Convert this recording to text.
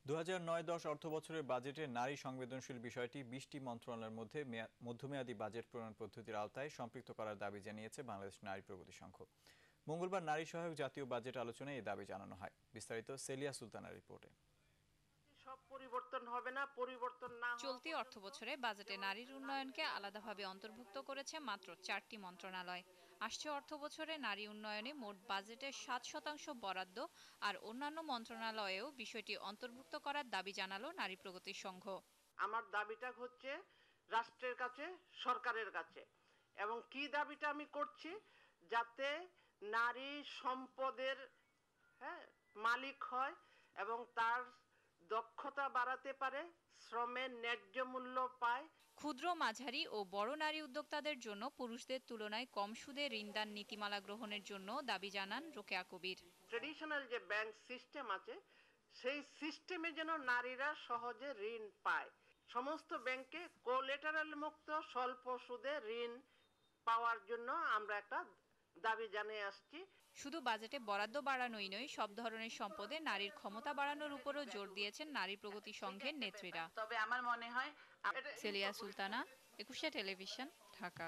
2009-10 অর্থবছরের বাজেটে নারী সংবেদনশীল বিষয়টি 20টি মন্ত্রণালয়ের মধ্যে মধ্যমেয়াদী বাজেট প্রণয়ন পদ্ধতির আওতায় সম্পৃক্ত করার দাবি জানিয়েছে বাংলাদেশ নারী প্রগতি সংঘ। মঙ্গলবার নারী সহায়ক জাতীয় বাজেট আলোচনায় এই দাবি জানানো হয়। বিস্তারিত সেলিয়া সুলতানার রিপোর্টে। সব পরিবর্তন হবে না, পরিবর্তন না চলতি অর্থবছরে বাজেটে নারীর উন্নয়নকে আলাদাভাবে অন্তর্ভুক্ত করেছে মাত্র 4টি মন্ত্রণালয়। আসছে অর্থবছরে নারী উন্নয়নে মোট বাজেটের 7% বরাদ্দ আর অন্যান্য মন্ত্রণালয়েও বিষয়টি অন্তর্ভুক্ত করার দাবি জানালো নারী প্রগতি সংঘ। আমার দাবিটা হচ্ছে রাষ্ট্রের কাছে, সরকারের কাছে, এবং কি দাবিটা আমি করছি, যাতে নারী সম্পদের মালিক হয় এবং তার দক্ষতা বাড়াতে পারে, শ্রমের ন্যায্য মূল্য পায়। ক্ষুদ্র, মাঝারি ও বড় নারী উদ্যোক্তাদের জন্য পুরুষদের তুলনায় কম সুদে ঋণদান নীতিমালা গ্রহণের জন্য দাবি জানান রোকেয়া কবির। ট্রেডিশনাল যে ব্যাংক সিস্টেম আছে, সেই সিস্টেমে যেন নারীরা সহজে ঋণ পায়। সমস্ত ব্যাংকে কোলেটারাল মুক্ত স্বল্প সুদে ঋণ পাওয়ার জন্য আমরা একটা দাবি জানিয়ে আসছি। শুধু বাজেটে বরাদ্দ বাড়ানোই নয়, সব ধরনের সম্পদে নারীর ক্ষমতা বাড়ানোর উপরও জোর দিয়েছেন নারী প্রগতি সংঘের নেত্রীরা। তবে আমার মনে হয় সেলিয়া সুলতানা, 21 টেলিভিশন, ঢাকা।